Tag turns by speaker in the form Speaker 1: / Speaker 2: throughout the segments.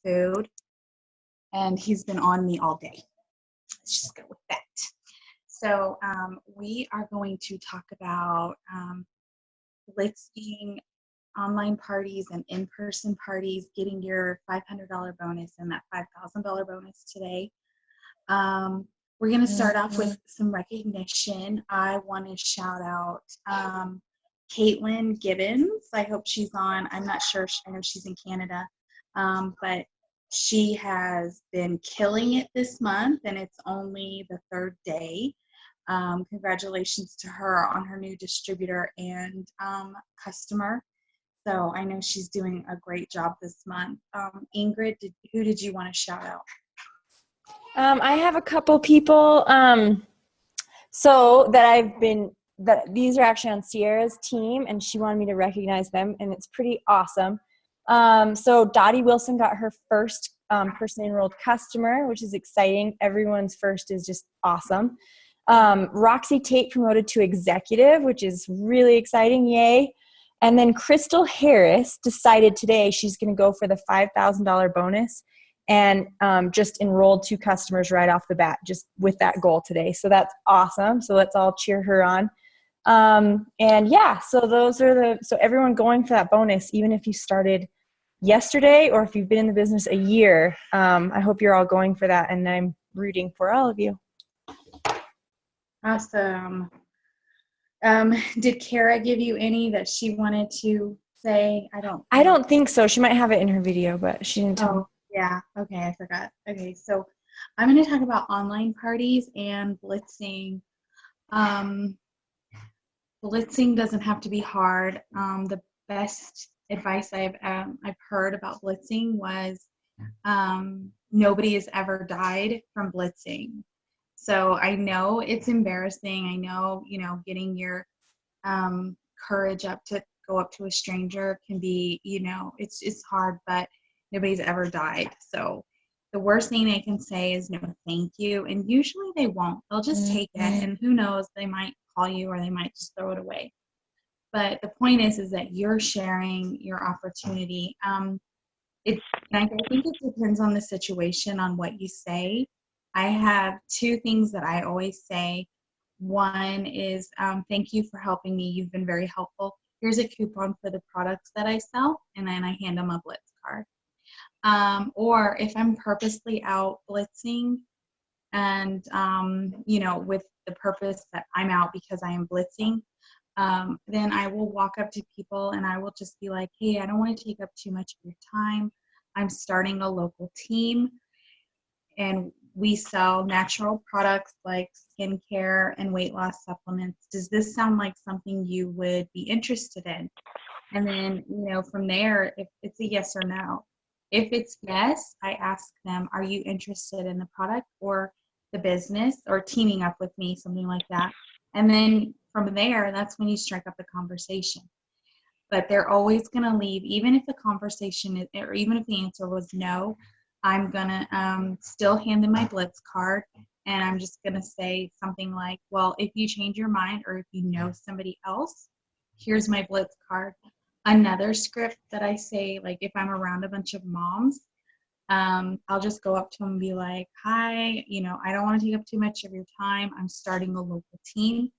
Speaker 1: food, and he's been on me all day. Let's just go with that. So we are going to talk about blitzing online parties and in-person parties, getting your $500 bonus and that $5,000 bonus today. We're going to start off with some recognition. I want to shout out Caitlin Gibbons. I hope she's on. I'm not sure. I know she's in Canada, but she has been killing it this month, and it's only the third day. Congratulations to her on her new distributor and customer. So I know she's doing a great job this month. Ingrid, who did you want to shout out?
Speaker 2: I have a couple people so that these are actually on Sierra's team, and she wanted me to recognize them, and it's pretty awesome. So Dottie Wilson got her first personally enrolled customer, which is exciting. Everyone's first is just awesome. Roxy Tate promoted to executive, which is really exciting. Yay. And then Crystal Harris decided today she's going to go for the $5,000 bonus and just enrolled 2 customers right off the bat, just with that goal today. So that's awesome. So let's all cheer her on. And yeah, so so everyone going for that bonus, even if you started yesterday or if you've been in the business a year, I hope you're all going for that, and I'm rooting for all of you.
Speaker 1: Awesome. Did Kara give you any that she wanted to say? I
Speaker 2: don't think so. She might have it in her video, but she didn't tell me.
Speaker 1: Yeah. Okay, I forgot. Okay, so I'm going to talk about online parties and blitzing. Blitzing doesn't have to be hard. The best advice I've heard about blitzing was nobody has ever died from blitzing. So I know it's embarrassing. I know, getting your courage up to go up to a stranger can be, it's hard, but nobody's ever died. So the worst thing they can say is no thank you. And usually they won't. They'll just take it. And who knows, they might call you or they might just throw it away. But the point is that you're sharing your opportunity. I think it depends on the situation, on what you say. I have 2 things that I always say. One is, thank you for helping me. You've been very helpful. Here's a coupon for the products that I sell, and then I hand them a Blitz card. Or if I'm purposely out blitzing and, with the purpose that I'm out because I am blitzing, then I will walk up to people and I will just be like, hey, I don't want to take up too much of your time. I'm starting a local team, and we sell natural products like skincare and weight loss supplements. Does this sound like something you would be interested in? And then, from there, if it's a yes or no. If it's yes, I ask them, are you interested in the product or the business or teaming up with me, something like that? And then from there, that's when you strike up the conversation. But they're always going to leave, even if the conversation is, or even if the answer was no, I'm going to still hand them my Blitz card, and I'm just going to say something like, well, if you change your mind or if you know somebody else, here's my Blitz card. Another script that I say, like if I'm around a bunch of moms, I'll just go up to them and be like, hi, I don't want to take up too much of your time. I'm starting a local team.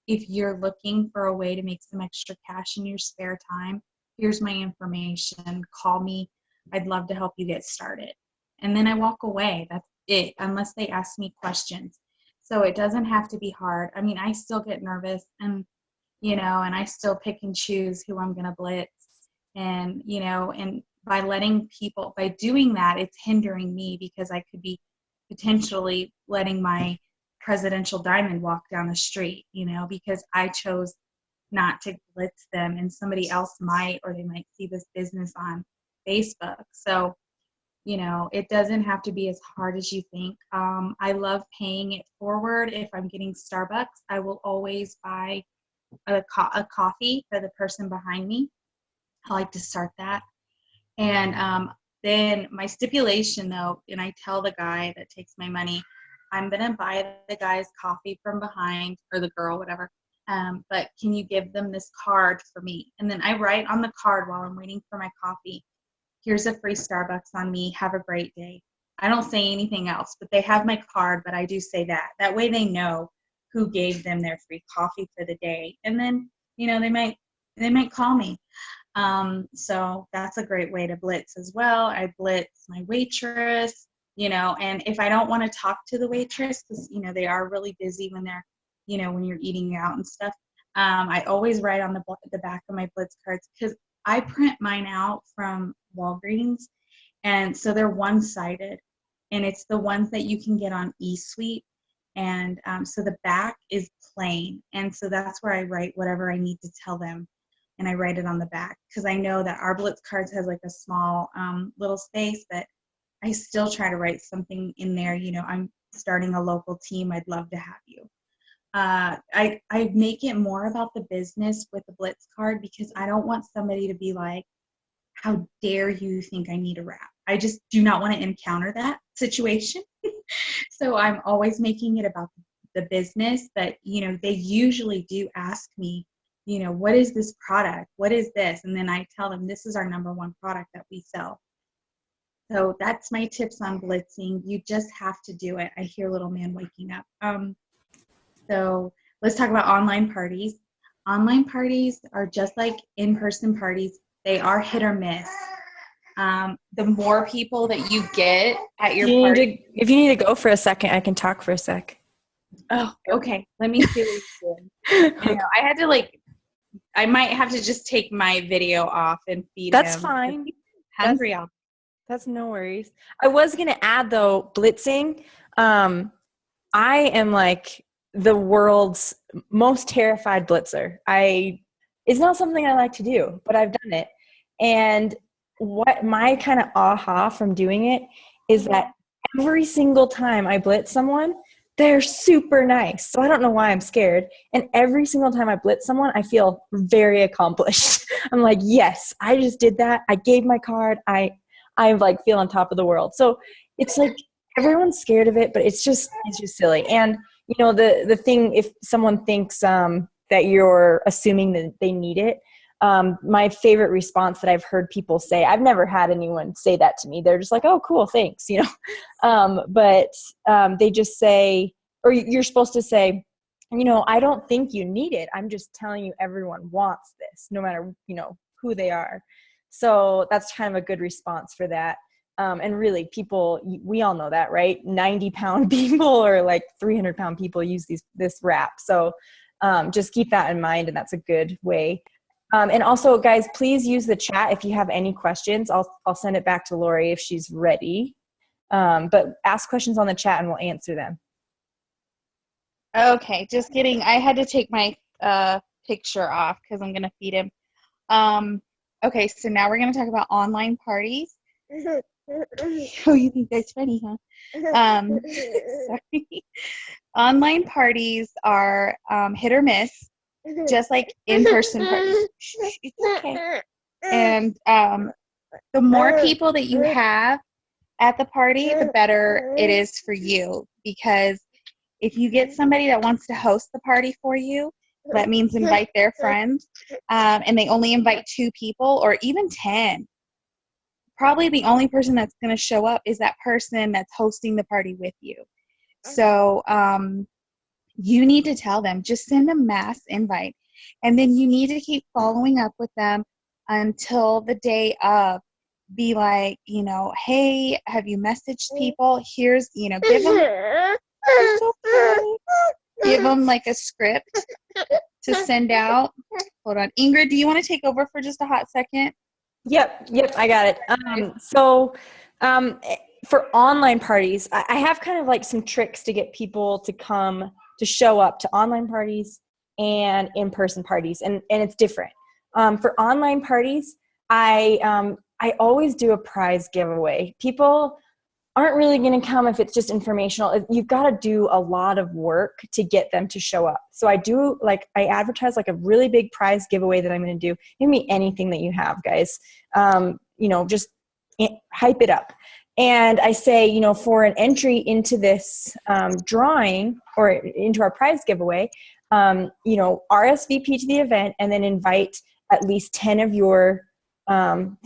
Speaker 1: If you're looking for a way to make some extra cash in your spare time, here's my information. Call me. I'd love to help you get started. And then I walk away. That's it, unless they ask me questions. So it doesn't have to be hard. I mean, I still get nervous and, and I still pick and choose who I'm going to blitz. And, and by doing that, it's hindering me because I could be potentially letting my presidential diamond walk down the street, because I chose not to blitz them, and somebody else might, or they might see this business on Facebook. So, it doesn't have to be as hard as you think. I love paying it forward. If I'm getting Starbucks, I will always buy a coffee for the person behind me. I like to start that. And then my stipulation, though, and I tell the guy that takes my money, I'm going to buy the guy's coffee from behind, or the girl, whatever. But can you give them this card for me? And then I write on the card while I'm waiting for my coffee, here's a free Starbucks on me. Have a great day. I don't say anything else, but they have my card, but I do say that. That way they know who gave them their free coffee for the day. And then, they might call me. So that's a great way to blitz as well. I blitz my waitress, and if I don't want to talk to the waitress, because, they are really busy when they're, when you're eating out and stuff, I always write on the back of my blitz cards, because I print mine out from Walgreens, and so they're one-sided, and it's the ones that you can get on eSuite. And so the back is plain, and so that's where I write whatever I need to tell them, and I write it on the back, because I know that our blitz cards has like a small little space, but I still try to write something in there. I'm starting a local team. I'd love to have you. I make it more about the business with the blitz card, because I don't want somebody to be like, how dare you think I need a wrap? I just do not want to encounter that situation. So I'm always making it about the business. But, they usually do ask me, what is this product? What is this? And then I tell them, this is our number one product that we sell. So that's my tips on blitzing. You just have to do it. I hear little man waking up. So let's talk about online parties. Online parties are just like in-person parties. They are hit or miss. The more people that you get at your party.
Speaker 2: If you need to go for a second, I can talk for a sec.
Speaker 1: Oh, okay. Let me see what you're doing. I had to I might have to just take my video off and feed
Speaker 2: That's
Speaker 1: him.
Speaker 2: fine.
Speaker 1: Hungry.
Speaker 2: That's no worries. I was going to add, though, blitzing. I am like the world's most terrified blitzer. It's not something I like to do, but I've done it. And what my kind of aha from doing it is that every single time I blitz someone, they're super nice. So I don't know why I'm scared. And every single time I blitz someone, I feel very accomplished. I'm like, yes, I just did that. I gave my card. I like feel on top of the world. So it's like everyone's scared of it, but it's just silly. And the thing, if someone thinks that you're assuming that they need it, my favorite response that I've heard people say, I've never had anyone say that to me. They're just like, oh, cool, thanks, but they just say, or you're supposed to say, I don't think you need it. I'm just telling you everyone wants this, no matter, who they are. So that's kind of a good response for that. And really people, we all know that, right? 90-pound people or like 300-pound people use this wrap. So just keep that in mind. And that's a good way. And also, guys, please use the chat if you have any questions. I'll send it back to Lori if she's ready. But ask questions on the chat and we'll answer them.
Speaker 1: Okay, just kidding. I had to take my picture off because I'm going to feed him. Okay, so now we're going to talk about online parties. Oh, you think that's funny, huh? Sorry. Online parties are hit or miss, just like in-person parties. It's okay. And the more people that you have at the party, the better it is for you. Because if you get somebody that wants to host the party for you, that means invite their friends, and they only invite 2 people or even 10. Probably the only person that's going to show up is that person that's hosting the party with you. So you need to tell them, just send a mass invite. And then you need to keep following up with them until the day of. Be like, hey, have you messaged people? Here's, give them like a script to send out. Hold on. Ingrid, do you want to take over for just a hot second?
Speaker 2: Yep, I got it. So for online parties, I have kind of like some tricks to get people to come to show up to online parties and in-person parties, and it's different. For online parties, I always do a prize giveaway. People aren't really going to come if it's just informational. You've got to do a lot of work to get them to show up. So I advertise like a really big prize giveaway that I'm going to do. Give me anything that you have, guys. Just hype it up. And I say, for an entry into this drawing or into our prize giveaway, RSVP to the event and then invite at least 10 of your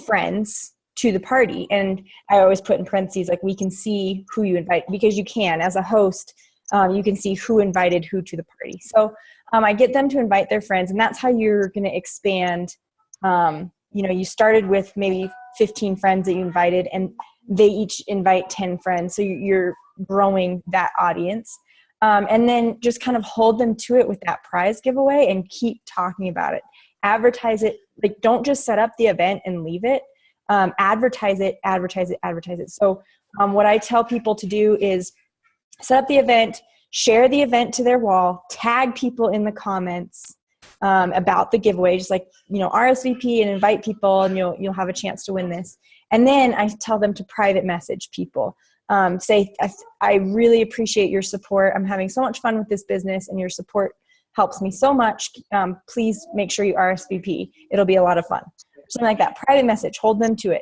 Speaker 2: friends to the party. And I always put in parentheses, like, we can see who you invite, because you can, as a host, you can see who invited who to the party. So I get them to invite their friends, and that's how you're going to expand. You started with maybe 15 friends that you invited, and they each invite 10 friends. So you're growing that audience. And then just kind of hold them to it with that prize giveaway and keep talking about it. Advertise it. Like, don't just set up the event and leave it. Advertise it, advertise it, advertise it. So what I tell people to do is set up the event, share the event to their wall, tag people in the comments about the giveaway, just like, RSVP and invite people, and you'll have a chance to win this. And then I tell them to private message people. Say, I really appreciate your support. I'm having so much fun with this business, and your support helps me so much. Please make sure you RSVP. It'll be a lot of fun. Something like that. Private message. Hold them to it.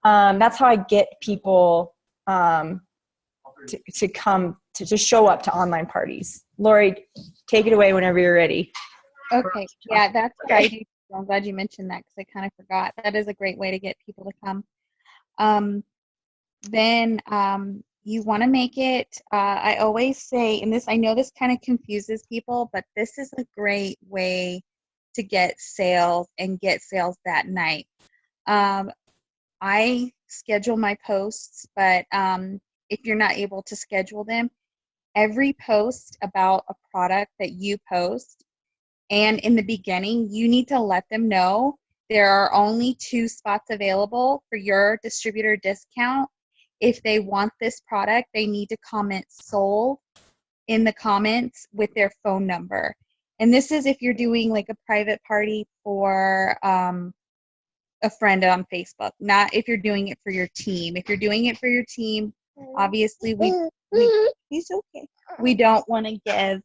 Speaker 2: That's how I get people to come to show up to online parties. Lori, take it away whenever you're ready.
Speaker 3: Okay. Yeah, that's great. I'm glad you mentioned that, because I kind of forgot. That is a great way to get people to come. Then you want to make it, I always say, and this, I know this kind of confuses people, but this is a great way to get sales and get sales that night. I schedule my posts, but if you're not able to schedule them, every post about a product that you post, and in the beginning, you need to let them know there are only 2 spots available for your distributor discount. If they want this product, they need to comment sold in the comments with their phone number. And this is if you're doing like a private party for a friend on Facebook, not if you're doing it for your team. If you're doing it for your team, obviously he's okay. We don't want to give,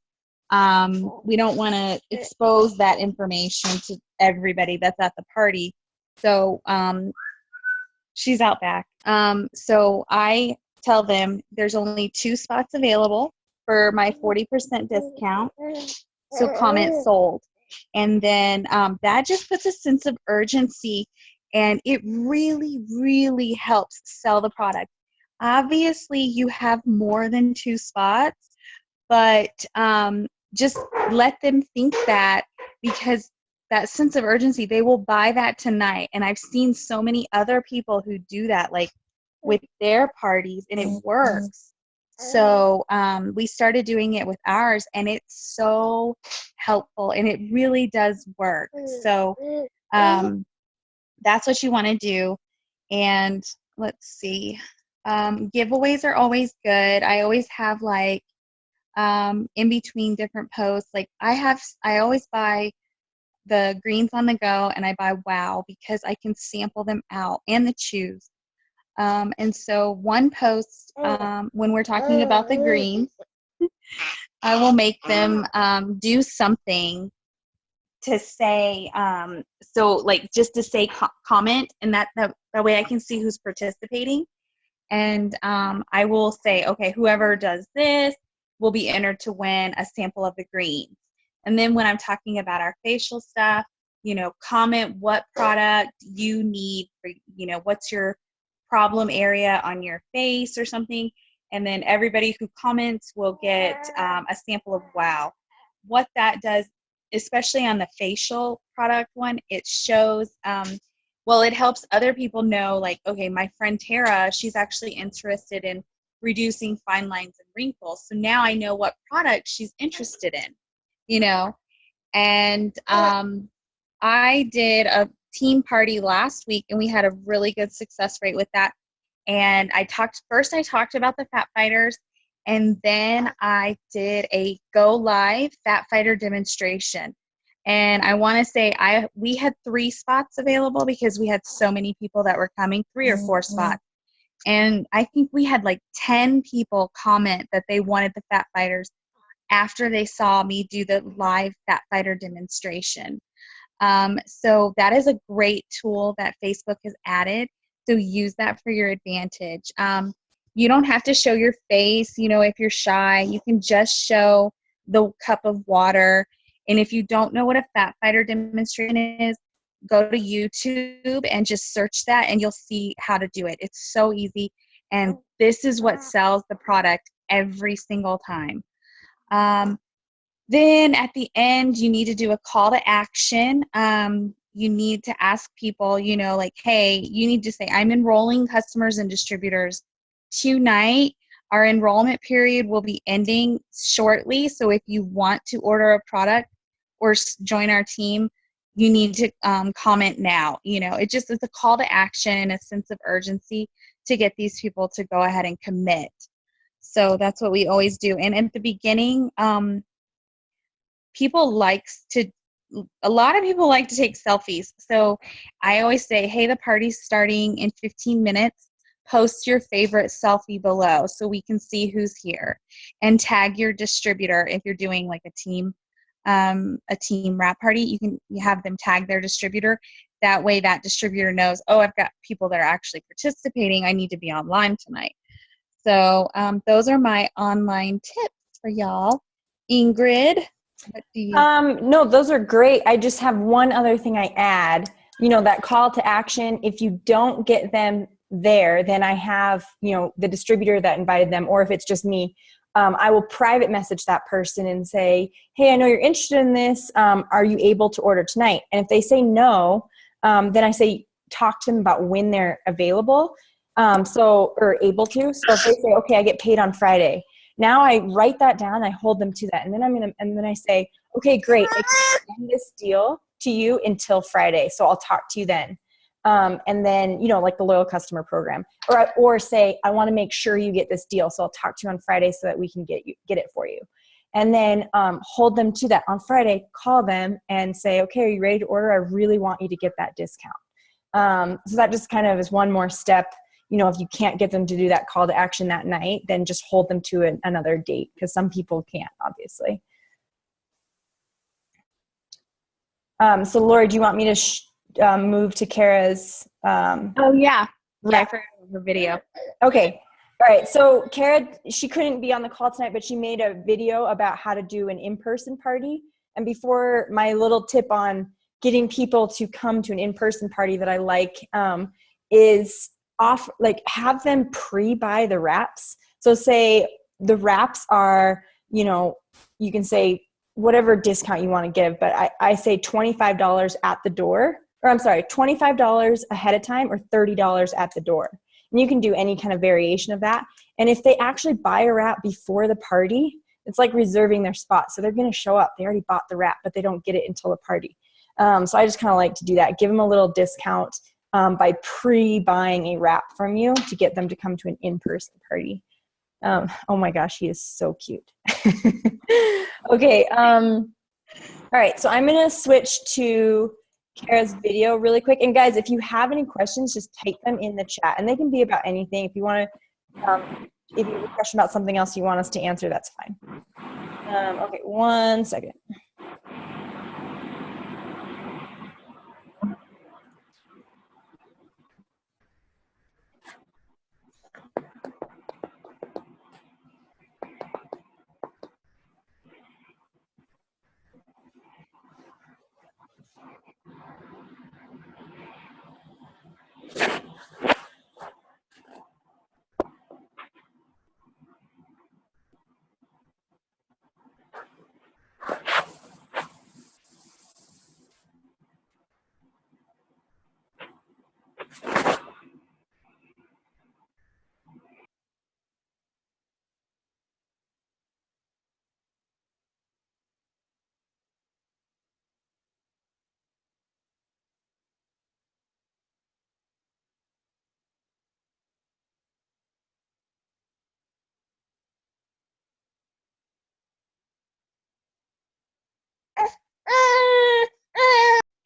Speaker 3: we don't want to expose that information to everybody that's at the party. So she's out back. So I tell them there's only 2 spots available for my 40% discount. So comment sold. And then that just puts a sense of urgency, and it really, really helps sell the product. Obviously, you have more than 2 spots, but just let them think that, because that sense of urgency, they will buy that tonight. And I've seen so many other people who do that, like with their parties, and it works. So we started doing it with ours, and it's so helpful, and it really does work. So that's what you want to do. And let's see, giveaways are always good. I always have like in between different posts, like I always buy the greens on the go, and I buy Wow, because I can sample them out, and the chews. And so one post, when we're talking about the greens, I will make them do something to say, so like just to say comment, and that way I can see who's participating. And I will say, okay, whoever does this will be entered to win a sample of the greens. And then when I'm talking about our facial stuff, comment what product you need for, what's your problem area on your face or something. And then everybody who comments will get a sample of Wow. What that does, especially on the facial product one, it shows, it helps other people know, like, okay, my friend Tara, she's actually interested in reducing fine lines and wrinkles. So now I know what product she's interested in, And I did a team party last week, and we had a really good success rate with that. And I talked about the Fat Fighters, and then I did a go live Fat Fighter demonstration. And I want to say we had 3 spots available because we had so many people that were coming, 3 or 4 spots. And I think we had like 10 people comment that they wanted the Fat Fighters after they saw me do the live Fat Fighter demonstration. So that is a great tool that Facebook has added. So use that for your advantage. You don't have to show your face, if you're shy. You can just show the cup of water. And if you don't know what a Fat Fighter demonstration is, go to YouTube and just search that, and you'll see how to do it. It's so easy, and this is what sells the product every single time. Then at the end, you need to do a call to action. You need to ask people, you know, like, hey, you need to say, I'm enrolling customers and distributors tonight. Our enrollment period will be ending shortly. So if you want to order a product or join our team, you need to comment now. You know, it just is a call to action and a sense of urgency to get these people to go ahead and commit. So that's what we always do. And at the beginning, a lot of people like to take selfies. So I always say, hey, the party's starting in 15 minutes. Post your favorite selfie below so we can see who's here, and tag your distributor. If you're doing like a team wrap party, you have them tag their distributor. That way that distributor knows, oh, I've got people that are actually participating. I need to be online tonight. So those are my online tips for y'all. Ingrid, what do you?
Speaker 2: No, those are great. I just have one other thing I add. You know, that call to action, if you don't get them there, then I have, you know, the distributor that invited them, or if it's just me, I will private message that person and say, hey, I know you're interested in this. Are you able to order tonight? And if they say no, then I say, talk to them about when they're available. Or able to. So if they say, okay, I get paid on Friday. Now I write that down, I hold them to that. And then I say, okay, great. I can extend this deal to you until Friday. So I'll talk to you then. And then, you know, like the loyal customer program, or say, I want to make sure you get this deal. So I'll talk to you on Friday so that we can get it for you. And then hold them to that on Friday, call them and say, okay, are you ready to order? I really want you to get that discount. So that just kind of is one more step. You know, if you can't get them to do that call to action that night, then just hold them to another date, because some people can't, obviously. So Lori, do you want me to move to Kara's?
Speaker 3: Oh yeah. Yeah, I forgot her video.
Speaker 2: Okay. All right. So Kara, she couldn't be on the call tonight, but she made a video about how to do an in-person party. And before, my little tip on getting people to come to an in-person party that I like is have them pre-buy the wraps. So say the wraps are, you know, you can say whatever discount you want to give, but I say $25 at the door, or I'm sorry, $25 ahead of time or $30 at the door. And you can do any kind of variation of that. And if they actually buy a wrap before the party, it's like reserving their spot. So they're going to show up. They already bought the wrap, but they don't get it until the party. So I just kind of like to do that. Give them a little discount by pre-buying a wrap from you to get them to come to an in-person party. Oh my gosh, he is so cute. Okay. All right. So I'm going to switch to Kara's video really quick. And guys, if you have any questions, just type them in the chat, and they can be about anything. If you want to, if you have a question about something else you want us to answer, that's fine. Okay. 1 second.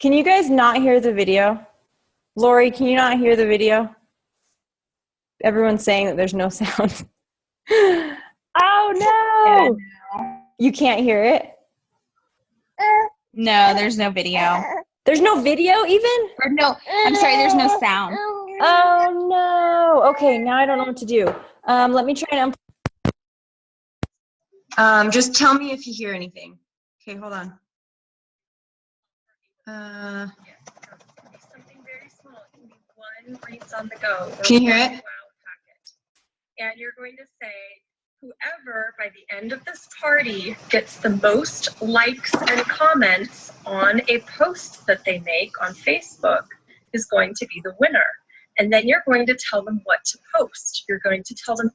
Speaker 2: Can you guys not hear the video? Lori, can you not hear the video? Everyone's saying that there's no sound. Oh no!
Speaker 3: Yeah,
Speaker 2: You can't hear it?
Speaker 3: no, there's no video.
Speaker 2: There's no video even?
Speaker 3: Or no, I'm sorry, there's no sound.
Speaker 2: Oh no! Okay, now I don't know what to do. Let me try and just tell me if you hear anything. Okay, hold on.
Speaker 4: 10 Reads on the Go.
Speaker 1: Can you hear it?
Speaker 4: Wow packet. And you're going to say, whoever by the end of this party gets the most likes and comments on a post that they make on Facebook is going to be the winner. And then you're going to tell them what to post. You're going to tell them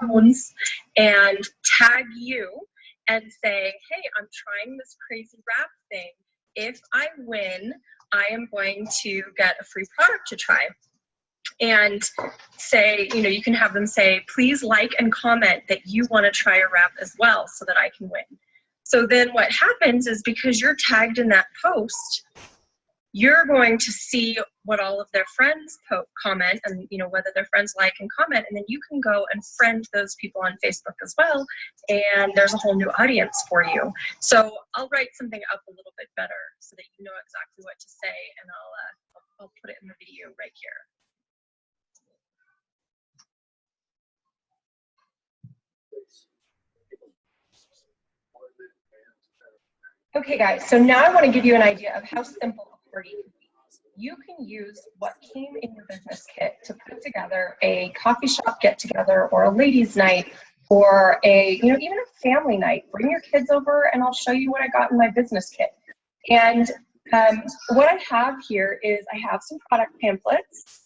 Speaker 4: tones and tag you and say, hey, I'm trying this crazy rap thing. If I win, I am going to get a free product to try. And say, you know, you can have them say, please like and comment that you want to try a wrap as well so that I can win. So then what happens is, because you're tagged in that post, you're going to see what all of their friends comment, and you know, whether their friends like and comment, and then you can go and friend those people on Facebook as well, and there's a whole new audience for you. So I'll write something up a little bit better so that you know exactly what to say, and I'll put it in the video right here. Okay guys, so now I want to give you an idea of how simple a party can be. You can use what came in your business kit to put together a coffee shop get together, or a ladies night, or a, you know, even a family night. Bring your kids over and I'll show you what I got in my business kit. And what I have here is I have some product pamphlets.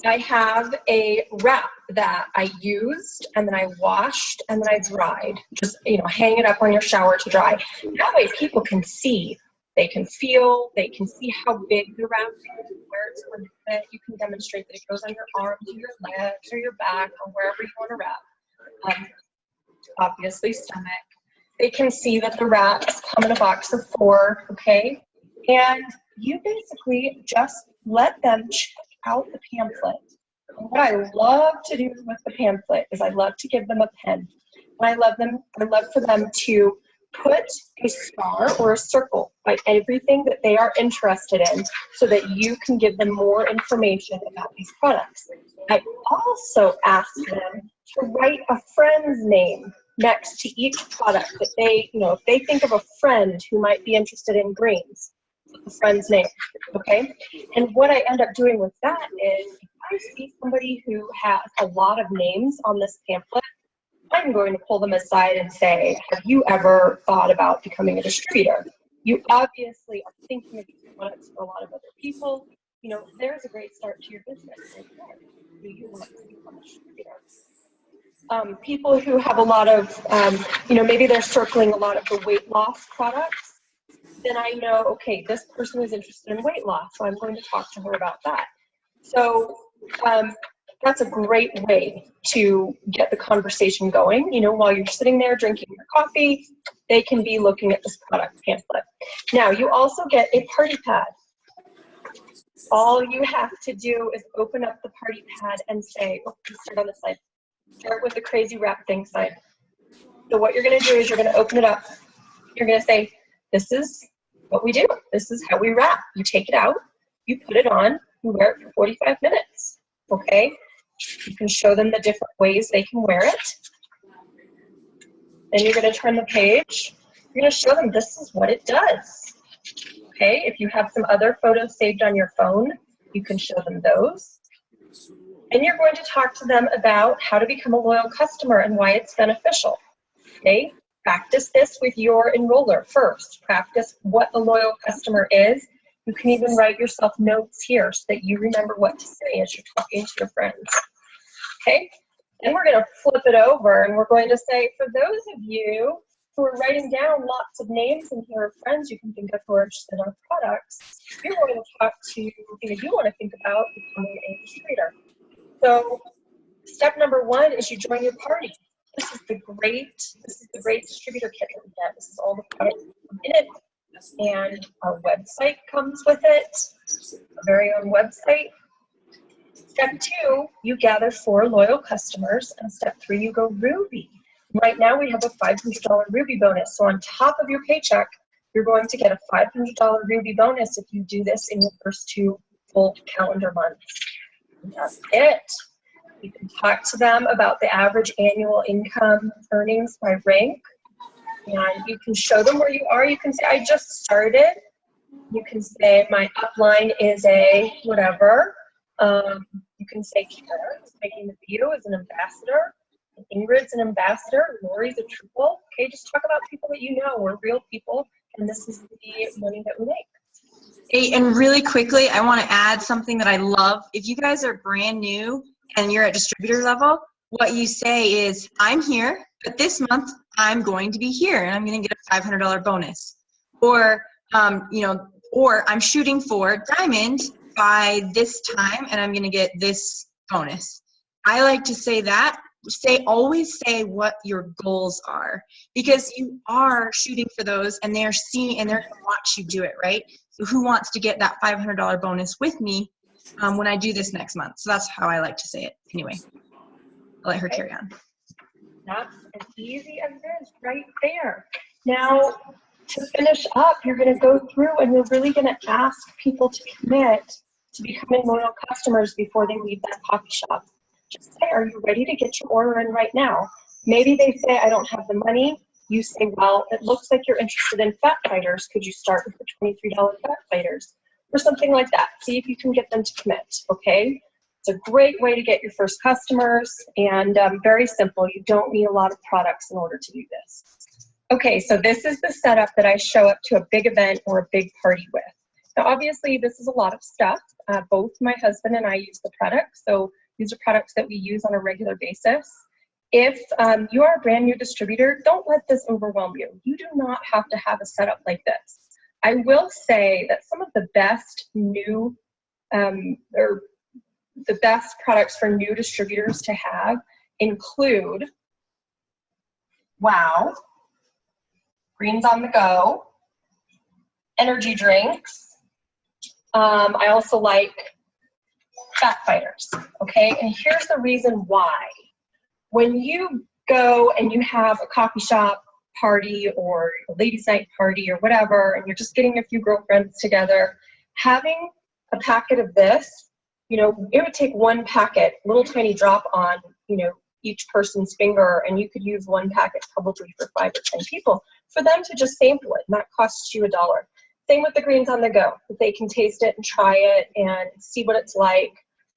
Speaker 4: I have a wrap that I used and then I washed and then I dried. Just, you know, hang it up on your shower to dry. That way people can see, they can feel, they can see how big the wrap is, where it's going to fit. You can demonstrate that it goes on your arms or your legs or your back or wherever you want to wrap. Obviously stomach. They can see that the wraps come in a box of 4, okay? And you basically just let them check out the pamphlet. And what I love to do with the pamphlet is I love to give them a pen. And I love for them to put a star or a circle by everything that they are interested in so that you can give them more information about these products. I also ask them to write a friend's name next to each product that they, you know, if they think of a friend who might be interested in greens, a friend's name, okay? And what I end up doing with that is, if I see somebody who has a lot of names on this pamphlet, I'm going to pull them aside and say, have you ever thought about becoming a distributor? You obviously are thinking of these products for a lot of other people. You know, there's a great start to your business right there. Do you want to become a distributor? People who have a lot of, you know, maybe they're circling a lot of the weight loss products, then I know, okay, this person is interested in weight loss, so I'm going to talk to her about that. So that's a great way to get the conversation going. You know, while you're sitting there drinking your coffee, they can be looking at this product pamphlet. Now, you also get a party pad. All you have to do is open up the party pad and say, oh, start on this side. Start with the crazy wrap thing side. So what you're going to do is you're going to open it up. You're going to say, this is what we do. This is how we wrap. You take it out, you put it on, you wear it for 45 minutes, okay? You can show them the different ways they can wear it. Then you're going to turn the page. You're going to show them this is what it does, okay? If you have some other photos saved on your phone, you can show them those. And you're going to talk to them about how to become a loyal customer and why it's beneficial, okay? Practice this with your enroller first. Practice what a loyal customer is. You can even write yourself notes here so that you remember what to say as you're talking to your friends. Okay? Then we're going to flip it over and we're going to say, for those of you who are writing down lots of names and here are friends you can think of who are interested in our products, you're going to talk to, you want to think about becoming a distributor. So step number 1 is you join your party. This is the great distributor kit that we get. This is all the products in it, and our website comes with it, our very own website. Step 2, you gather 4 loyal customers, and step 3, you go Ruby. Right now we have a $500 Ruby bonus, so on top of your paycheck, you're going to get a $500 Ruby bonus if you do this in your first 2 full calendar months. And that's it. You can talk to them about the average annual income earnings by rank. And you can show them where you are. You can say, I just started. You can say, my upline is a whatever. You can say Kara is making the video as an ambassador. Ingrid's an ambassador. Lori's a triple. Okay, just talk about people that you know. We're real people, and this is the money that we make.
Speaker 5: Hey, and really quickly, I want to add something that I love. If you guys are brand new and you're at distributor level, what you say is, I'm here, but this month I'm going to be here, and I'm going to get a $500 bonus. Or, or I'm shooting for diamond by this time, and I'm going to get this bonus. I like to say that. Always say what your goals are, because you are shooting for those, and they're seeing and they're going to watch you do it, right? So who wants to get that $500 bonus with me when I do this next month? So that's how I like to say it. Anyway, I'll let her carry on.
Speaker 4: That's as easy as it is right there. Now, to finish up, you're going to go through and you're really going to ask people to commit to becoming loyal customers before they leave that coffee shop. Just say, are you ready to get your order in right now? Maybe they say, I don't have the money. You say, well, it looks like you're interested in fat fighters. Could you start with the $23 fat fighters? Or something like that. See if you can get them to commit, okay? It's a great way to get your first customers, and very simple. You don't need a lot of products in order to do this. Okay, so this is the setup that I show up to a big event or a big party with. Now, obviously, this is a lot of stuff. Both my husband and I use the products, so these are products that we use on a regular basis. If you are a brand new distributor, don't let this overwhelm you. You do not have to have a setup like this. I will say that some of the best new or the best products for new distributors to have include Wow, Greens on the Go, energy drinks. I also like fat fighters, okay? And here's the reason why. When you go and you have a coffee shop party or a ladies' night party or whatever, and you're just getting a few girlfriends together, having a packet of this, you know, it would take one packet, little tiny drop on, you know, each person's finger, and you could use one packet probably for 5 or 10 people for them to just sample it, and that costs you $1. Same with the Greens on the Go. They can taste it and try it and see what it's like,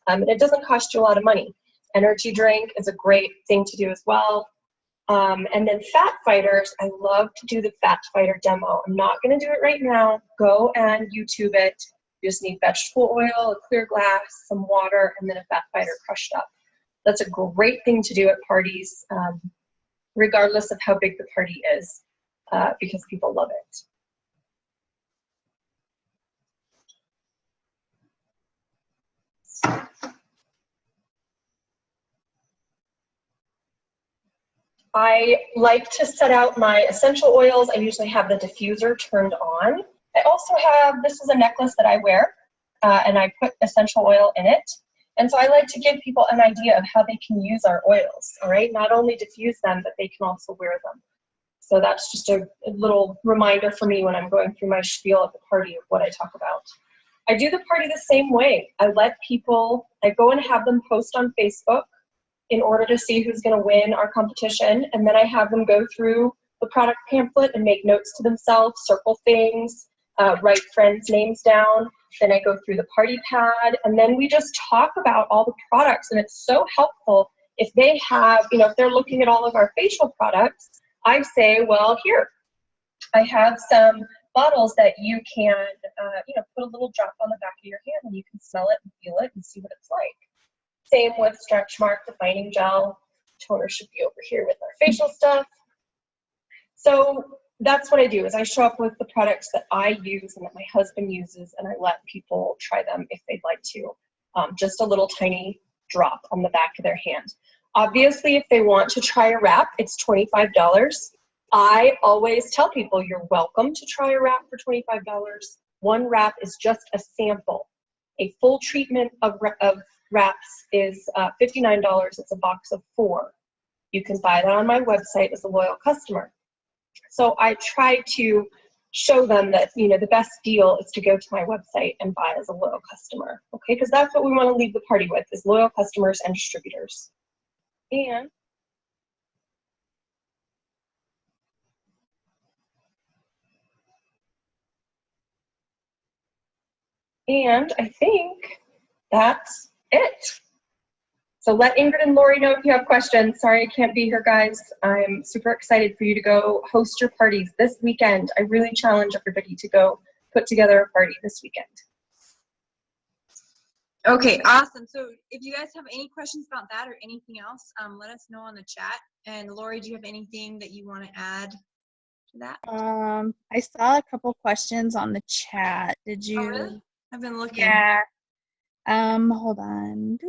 Speaker 4: and it doesn't cost you a lot of money. Energy drink is a great thing to do as well. And then fat fighters, I love to do the fat fighter demo. I'm not going to do it right now. Go and YouTube it. You just need vegetable oil, a clear glass, some water, and then a fat fighter crushed up. That's a great thing to do at parties, regardless of how big the party is, because people love it. I like to set out my essential oils. I usually have the diffuser turned on. I also have, this is a necklace that I wear, and I put essential oil in it. And so I like to give people an idea of how they can use our oils, all right? Not only diffuse them, but they can also wear them. So that's just a little reminder for me when I'm going through my spiel at the party of what I talk about. I do the party the same way. I let people, I go and have them post on Facebook in order to see who's going to win our competition, and then I have them go through the product pamphlet and make notes to themselves, circle things, write friends' names down. Then I go through the party pad, and then we just talk about all the products, and it's so helpful if they have, you know, if they're looking at all of our facial products, I say, well, here, I have some bottles that you can, you know, put a little drop on the back of your hand, and you can smell it and feel it and see what it's like. Same with Stretch Mark Defining Gel. Toner should be over here with our facial stuff. So that's what I do, is I show up with the products that I use and that my husband uses, and I let people try them if they'd like to. Just a little tiny drop on the back of their hand. Obviously, if they want to try a wrap, it's $25. I always tell people you're welcome to try a wrap for $25. One wrap is just a sample. A full treatment of wraps is $59. It's a box of 4. You can buy that on my website as a loyal customer. So I try to show them that, you know, the best deal is to go to my website and buy as a loyal customer, okay? Because that's what we want to leave the party with, is loyal customers and distributors. And I think that's it. So let Ingrid and Lori know if you have questions. Sorry I can't be here, guys. I'm super excited for you to go host your parties this weekend. I really challenge everybody to go put together a party this weekend.
Speaker 5: Okay, awesome. So if you guys have any questions about that or anything else, let us know on the chat. And Lori, do you have anything that you want to add to that?
Speaker 3: I saw a couple questions on the chat. Did you?
Speaker 5: Oh, really? I've been looking.
Speaker 3: Yeah. Hold on.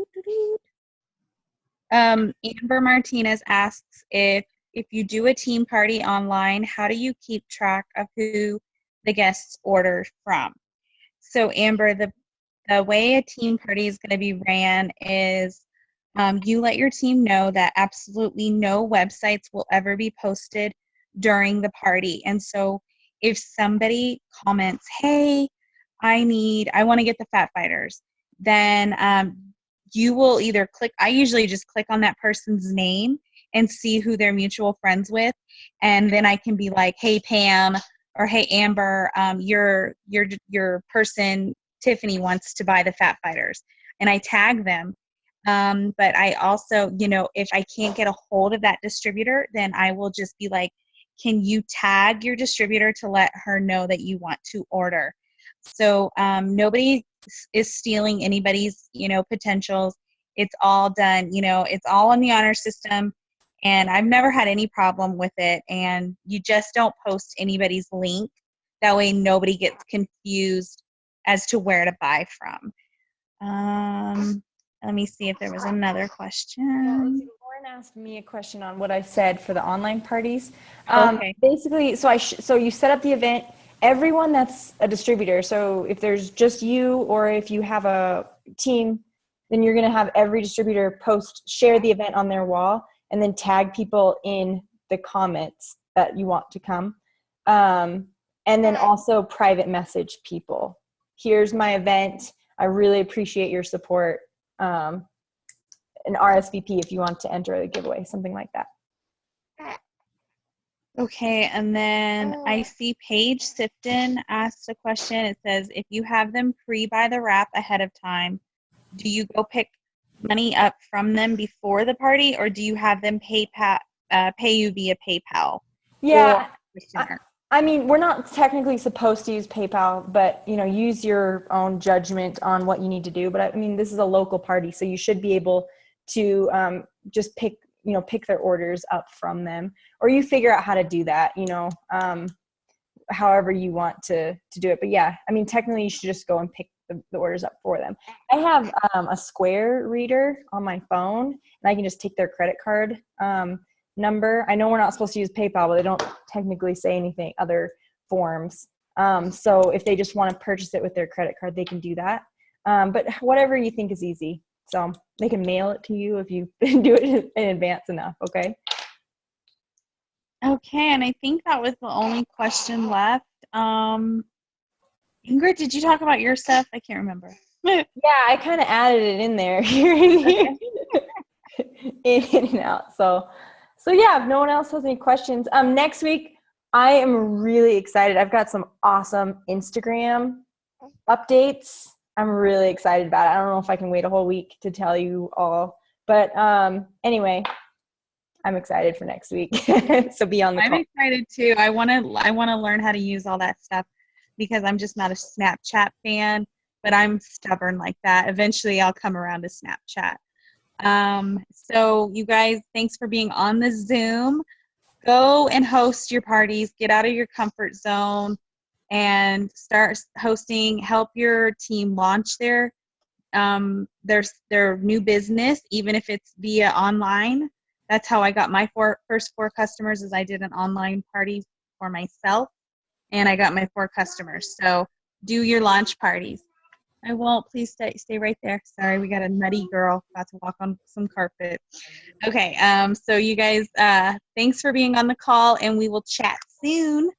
Speaker 3: Amber Martinez asks if you do a team party online, how do you keep track of who the guests order from? So Amber, the way a team party is going to be ran is you let your team know that absolutely no websites will ever be posted during the party. And so if somebody comments, hey, I want to get the Fat Fighters, then you will either click, I usually just click on that person's name and see who they're mutual friends with. And then I can be like, hey, Pam, or hey, Amber, your person, Tiffany, wants to buy the Fat Fighters. And I tag them. But I also, if I can't get a hold of that distributor, then I will just be like, can you tag your distributor to let her know that you want to order? So nobody is stealing anybody's, potentials. It's all done, it's all on the honor system. And I've never had any problem with it. And you just don't post anybody's link. That way nobody gets confused as to where to buy from. Let me see if there was another question.
Speaker 2: Lauren asked me a question on what I said for the online parties.
Speaker 3: Okay.
Speaker 2: Basically, so you set up the event. Everyone that's a distributor, so if there's just you or if you have a team, then you're going to have every distributor share the event on their wall and then tag people in the comments that you want to come. And then also private message people. Here's my event. I really appreciate your support. An RSVP if you want to enter the giveaway, something like that.
Speaker 3: Okay, and then I see Paige Sifton asked a question. It says, if you have them pre-buy the wrap ahead of time, do you go pick money up from them before the party, or do you have them pay you via PayPal?
Speaker 2: Yeah, I mean, we're not technically supposed to use PayPal, but use your own judgment on what you need to do. But I mean, this is a local party, so you should be able to just pick their orders up from them, or you figure out how to do that, however you want to do it. But yeah, I mean, technically you should just go and pick the orders up for them. I have a Square reader on my phone, and I can just take their credit card number. I know we're not supposed to use PayPal, but they don't technically say anything other forms. So if they just want to purchase it with their credit card, they can do that. But whatever you think is easy. So they can mail it to you if you do it in advance enough, okay?
Speaker 3: Okay, and I think that was the only question left. Ingrid, did you talk about your stuff? I can't remember.
Speaker 2: Yeah, I kind of added it in there, in and out. So yeah, if no one else has any questions, next week I am really excited. I've got some awesome Instagram updates. I'm really excited about it. I don't know if I can wait a whole week to tell you all, but anyway, I'm excited for next week. So be on the call.
Speaker 3: I'm excited too. I want to learn how to use all that stuff because I'm just not a Snapchat fan, but I'm stubborn like that. Eventually I'll come around to Snapchat. So you guys, thanks for being on the Zoom. Go and host your parties, get out of your comfort zone and start hosting, help your team launch their new business, even if it's via online. That's how I got my first 4 customers, is I did an online party for myself and I got my 4 customers. So do your launch parties. I won't. Please stay right there. Sorry, we got a nutty girl about to walk on some carpet. Okay, so you guys, thanks for being on the call and we will chat soon.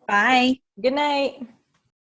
Speaker 3: Bye.
Speaker 2: Good night.